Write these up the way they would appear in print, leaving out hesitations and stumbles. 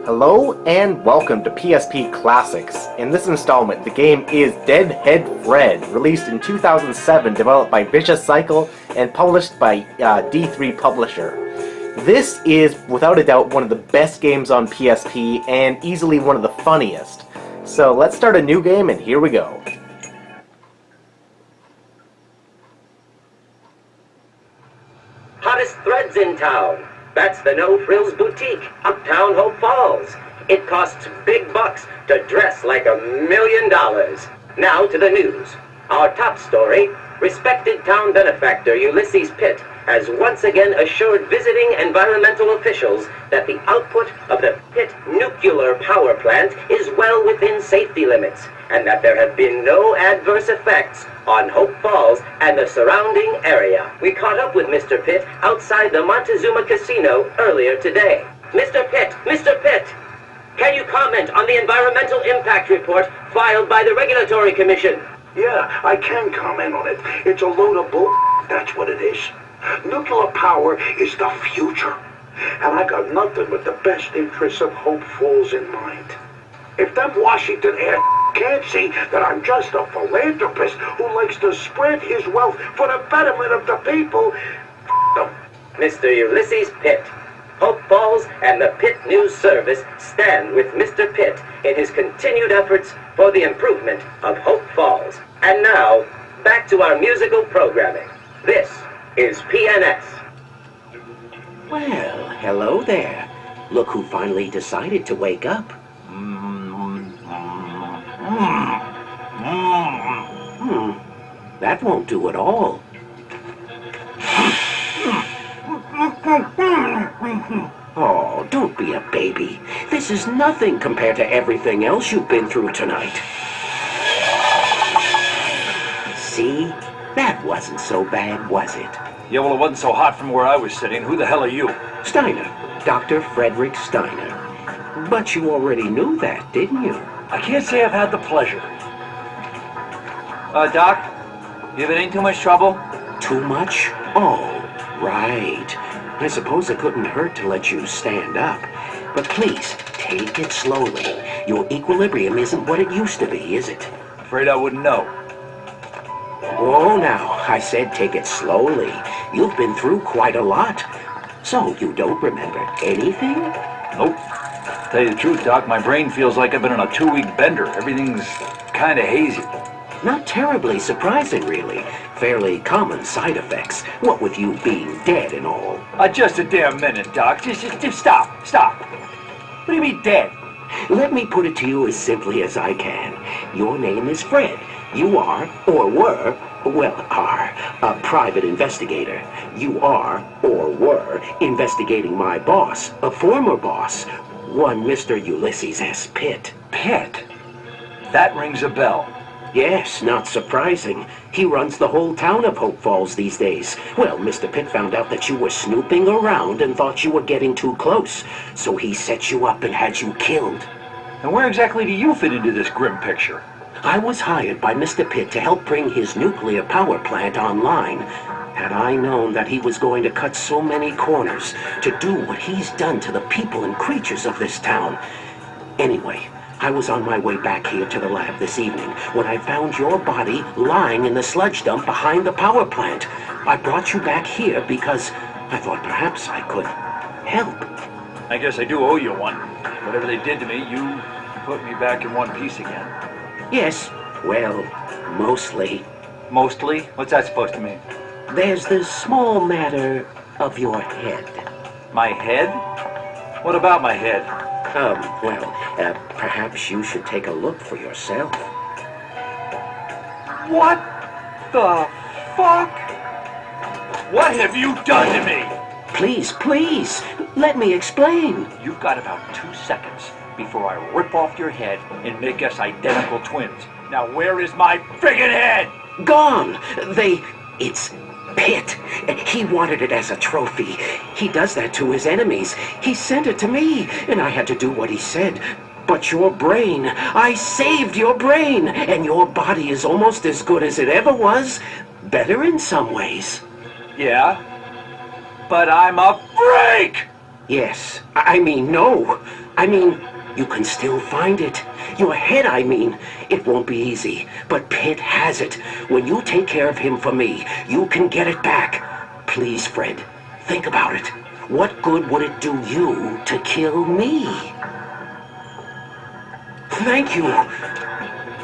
Hello and welcome to PSP Classics. In this installment, the game is Deadhead Fred, released in 2007, developed by Vicious Cycle and published by D3 Publisher. This is, without a doubt, one of the best games on PSP and easily one of the funniest. So let's start a new game and here we go. Hottest threads in town. That's the No Frills Boutique, uptown Hope Falls. It costs big bucks to dress like $1 million. Now to the news. Our top story, respected town benefactor Ulysses Pitt has once again assured visiting environmental officials that the output of the Pitt nuclear power plant is well within safety limits, and that there have been no adverse effects on Hope Falls and the surrounding area. We caught up with Mr. Pitt outside the Montezuma Casino earlier today. Mr. Pitt, can you comment on the environmental impact report filed by the Regulatory Commission? Yeah, I can comment on it. It's a load of bull, that's what it is. Nuclear power is the future. And I got nothing but the best interests of Hope Falls in mind. If them Washington air can't see that I'm just a philanthropist who likes to spread his wealth for the betterment of the people, them. Mr. Ulysses Pitt. Hope Falls and the Pitt News Service stand with Mr. Pitt in his continued efforts for the improvement of Hope Falls. And now, back to our musical programming. This is PNS. Well, hello there. Look who finally decided to wake up. That won't do at all. Oh, don't be a baby. This is nothing compared to everything else you've been through tonight. See? That wasn't so bad, was it? Yeah, well, it wasn't so hot from where I was sitting. Who the hell are you? Steiner. Dr. Frederick Steiner. But you already knew that, didn't you? I can't say I've had the pleasure. Doc, you been in too much trouble? Too much? Oh, right. I suppose it couldn't hurt to let you stand up. But please, take it slowly. Your equilibrium isn't what it used to be, is it? Afraid I wouldn't know. Oh, now, I said take it slowly. You've been through quite a lot. So you don't remember anything? Nope. Tell you the truth, Doc, my brain feels like I've been on a 2-week bender. Everything's kind of hazy. Not terribly surprising, really. Fairly common side effects, what with you being dead and all. Just a damn minute, Doc. Just stop. What do you mean dead? Let me put it to you as simply as I can. Your name is Fred. You are, or were, a private investigator. You are, or were, investigating my boss, a former boss, one Mr. Ulysses S. Pitt. Pitt? That rings a bell. Yes, not surprising. He runs the whole town of Hope Falls these days. Well, Mr. Pitt found out that you were snooping around and thought you were getting too close. So he set you up and had you killed. And where exactly do you fit into this grim picture? I was hired by Mr. Pitt to help bring his nuclear power plant online. Had I known that he was going to cut so many corners to do what he's done to the people and creatures of this town. Anyway, I was on my way back here to the lab this evening when I found your body lying in the sludge dump behind the power plant. I brought you back here because I thought perhaps I could help. I guess I do owe you one. Whatever they did to me, you put me back in one piece again. Yes, well, mostly. Mostly? What's that supposed to mean? There's the small matter of your head. My head? What about my head? Perhaps you should take a look for yourself. What the fuck? What have you done to me? Please, let me explain. You've got about 2 seconds before I rip off your head and make us identical twins. Now where is my friggin' head? Gone! It's Pitt. He wanted it as a trophy. He does that to his enemies. He sent it to me, and I had to do what he said. But your brain, I saved your brain, and your body is almost as good as it ever was. Better in some ways. Yeah? But I'm a freak! Yes. I mean, no. I mean, you can still find it. Your head, I mean. It won't be easy, but Pitt has it. When you take care of him for me, you can get it back. Please, Fred, think about it. What good would it do you to kill me? Thank you.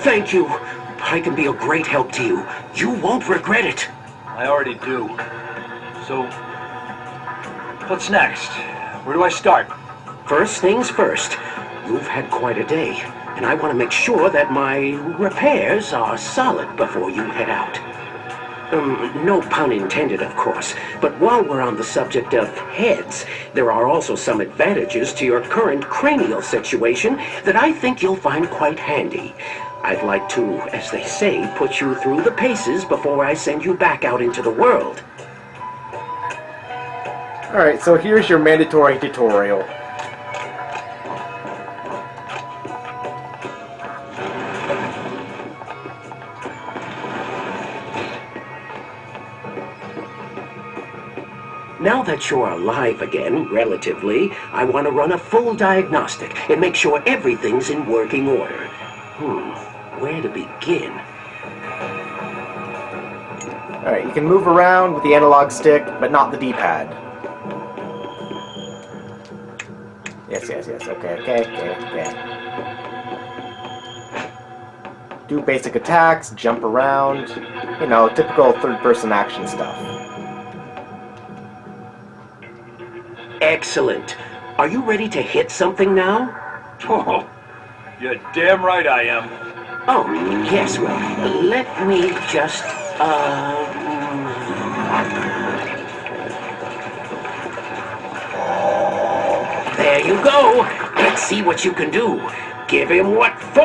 Thank you. I can be a great help to you. You won't regret it. I already do. So, what's next? Where do I start? First things first. You've had quite a day, and I want to make sure that my repairs are solid before you head out. No pun intended, of course, but while we're on the subject of heads, there are also some advantages to your current cranial situation that I think you'll find quite handy. I'd like to, as they say, put you through the paces before I send you back out into the world. Alright, so here's your mandatory tutorial. Now that you're alive again, relatively, I want to run a full diagnostic and make sure everything's in working order. Where to begin? Alright, you can move around with the analog stick, but not the D-pad. Yes, okay. Do basic attacks, jump around, you know, typical third-person action stuff. Excellent. Are you ready to hit something now? Oh, you're damn right I am. Oh, yes, well, let me just, There you go. Let's see what you can do. Give him what for?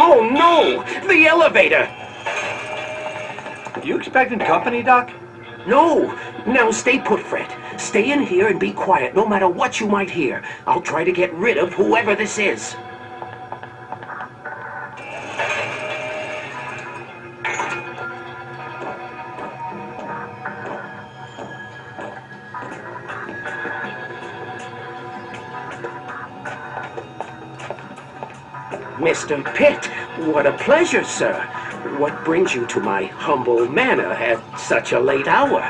Oh no! The elevator! You expecting company, Doc? No! Now stay put, Fred. Stay in here and be quiet no matter what you might hear. I'll try to get rid of whoever this is. Mr. Pitt, what a pleasure, sir. What brings you to my humble manor at such a late hour?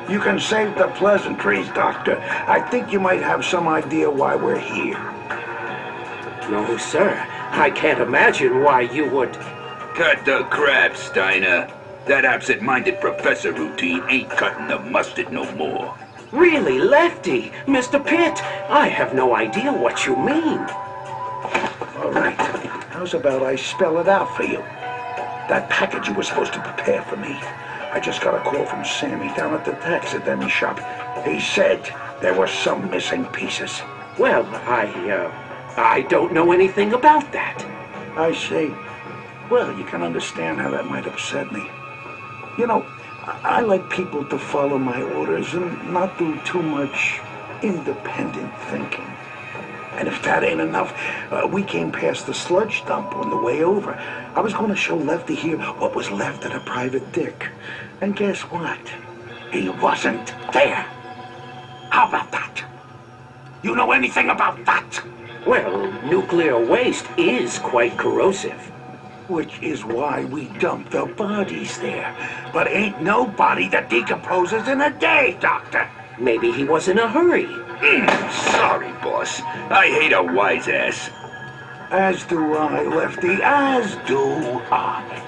You can save the pleasantries, Doctor. I think you might have some idea why we're here. No, sir. I can't imagine why you would... Cut the crap, Steiner. That absent-minded professor routine ain't cutting the mustard no more. Really, Lefty? Mr. Pitt, I have no idea what you mean. All right. How's about I spell it out for you? That package you were supposed to prepare for me. I just got a call from Sammy down at the taxidermy shop. He said there were some missing pieces. Well, I don't know anything about that. I see. Well, you can understand how that might upset me. You know, I like people to follow my orders and not do too much independent thinking. And if that ain't enough, we came past the sludge dump on the way over. I was going to show Lefty here what was left of the private dick. And guess what? He wasn't there. How about that? You know anything about that? Well, nuclear waste is quite corrosive. Which is why we dump the bodies there. But ain't no body that decomposes in a day, Doctor. Maybe he was in a hurry. Sorry, boss. I hate a wise ass. As do I, Lefty, as do I.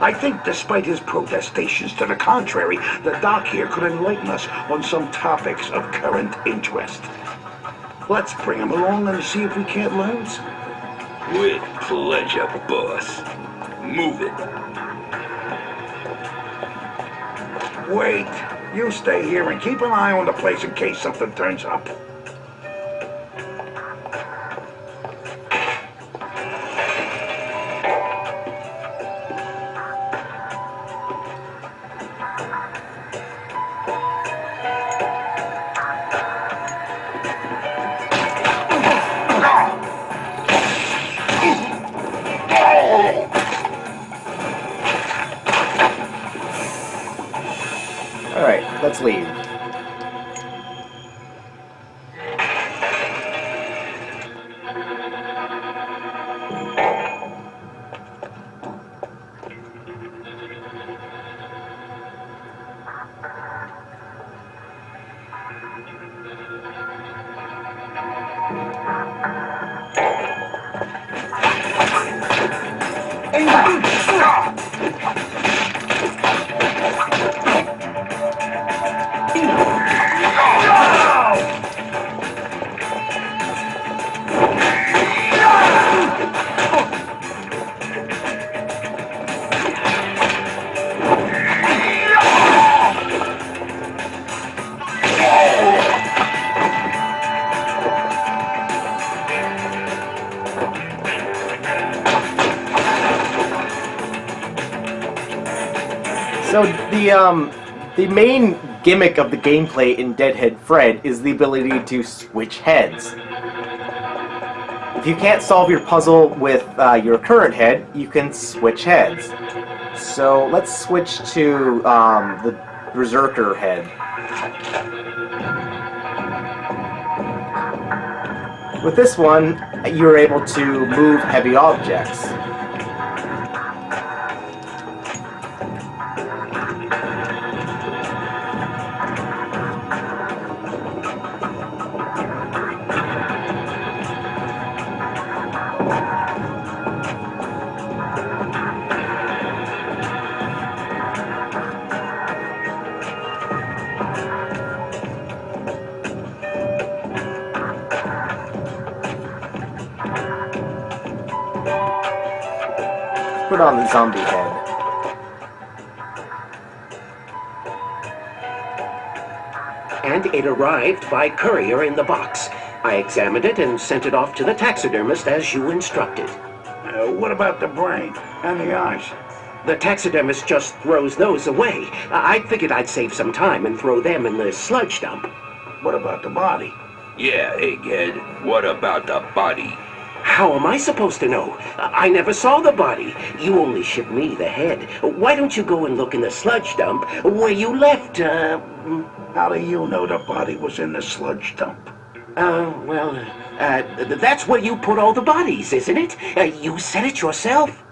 I think despite his protestations to the contrary, the doc here could enlighten us on some topics of current interest. Let's bring him along and see if we can't learn some. With pleasure, boss. Move it. Wait, you stay here and keep an eye on the place in case something turns up. Alright, let's leave. So the main gimmick of the gameplay in Deadhead Fred is the ability to switch heads. If you can't solve your puzzle with your current head, you can switch heads. So let's switch to the Berserker head. With this one, you're able to move heavy objects. Put on the zombie head. And it arrived by courier in the box. I examined it and sent it off to the taxidermist as you instructed. What about the brain and the eyes? The taxidermist just throws those away. I figured I'd save some time and throw them in the sludge dump. What about the body? Yeah, Egghead, what about the body? How am I supposed to know? I never saw the body. You only shipped me the head. Why don't you go and look in the sludge dump where you left, How do you know the body was in the sludge dump? that's where you put all the bodies, isn't it? You said it yourself.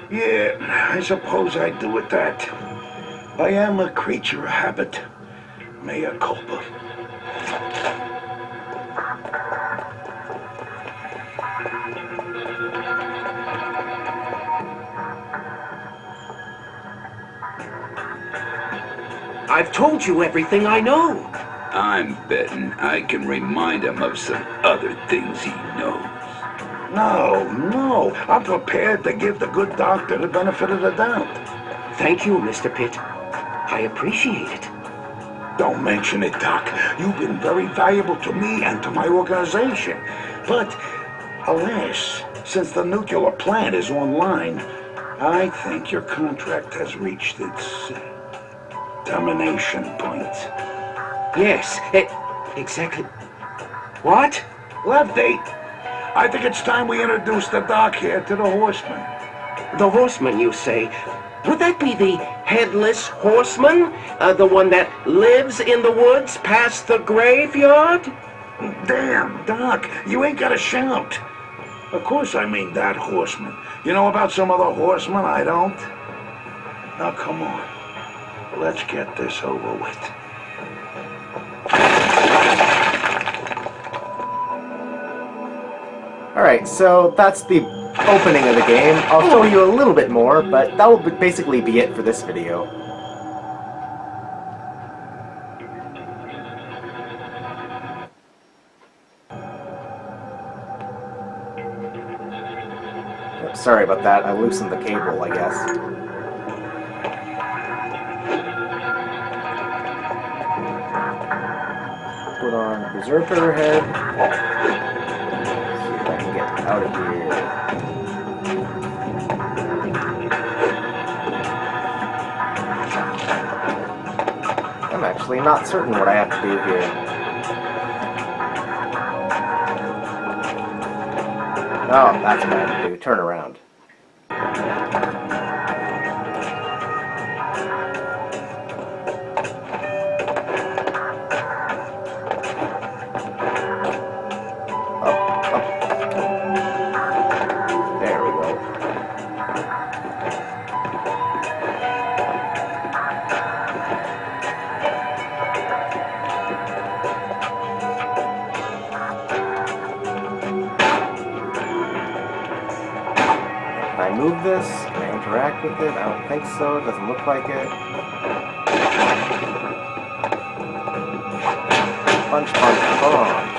Yeah, I suppose I do with that. I am a creature of habit. Mea culpa. I've told you everything I know. I'm betting I can remind him of some other things he knows. No, I'm prepared to give the good doctor the benefit of the doubt. Thank you, Mr. Pitt. I appreciate it. Don't mention it, Doc. You've been very valuable to me and to my organization. But, alas, since the nuclear plant is online, I think your contract has reached its termination point. Yes, exactly. What? Lefty, I think it's time we introduce the Doc here to the Horseman. The horseman, you say? Would that be the headless horseman? The one that lives in the woods past the graveyard? Damn, Doc, you ain't gotta shout. Of course I mean that horseman. You know about some other horseman I don't? Now come on, let's get this over with. Alright, so that's the opening of the game. I'll show you a little bit more, but that will basically be it for this video. Oops, sorry about that, I loosened the cable, I guess. Put on Berserker head. See if I can get out of here. I'm actually not certain what I have to do here. Oh, that's what I have to do. Turn around. this? Can I interact with it? I don't think so. It doesn't look like it. Punch, punch, punch.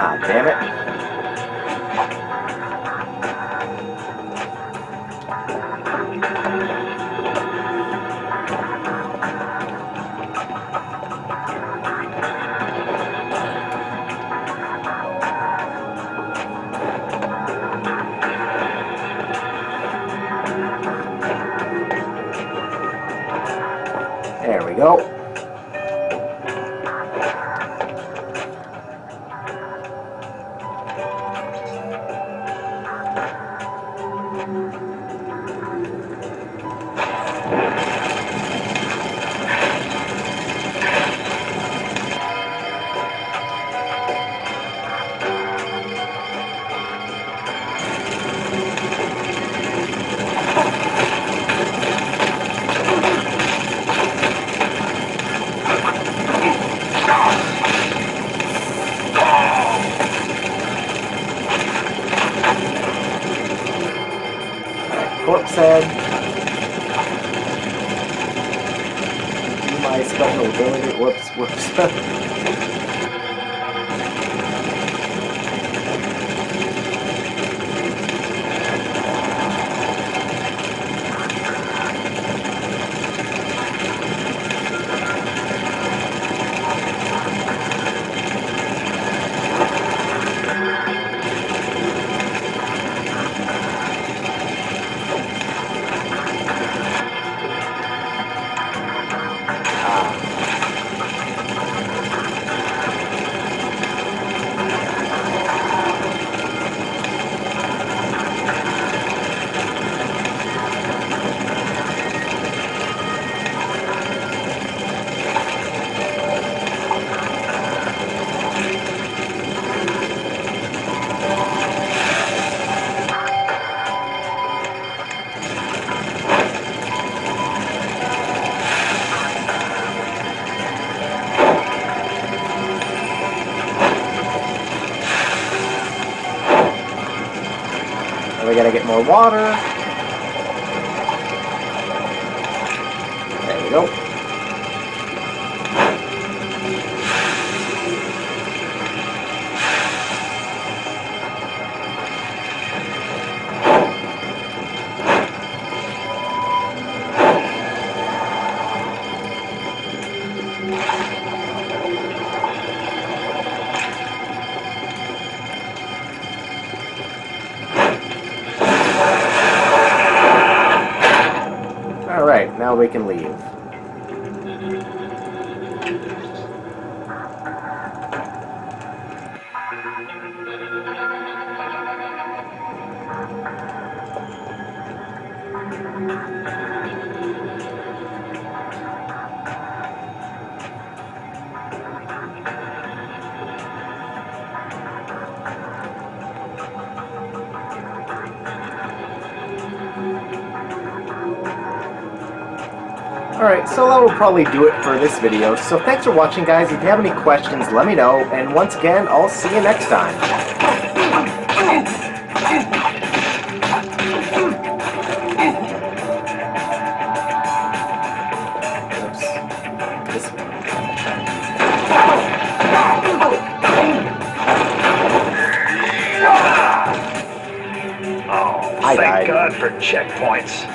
Ah, damn it. There we go. Corpse head. My special ability. Whoops, whoops. We gotta get more water. There we go. Alright, now we can leave. Alright, so that will probably do it for this video. So thanks for watching, guys. If you have any questions, let me know. And once again, I'll see you next time. Oops. This one. Oh, I thank died. God for checkpoints.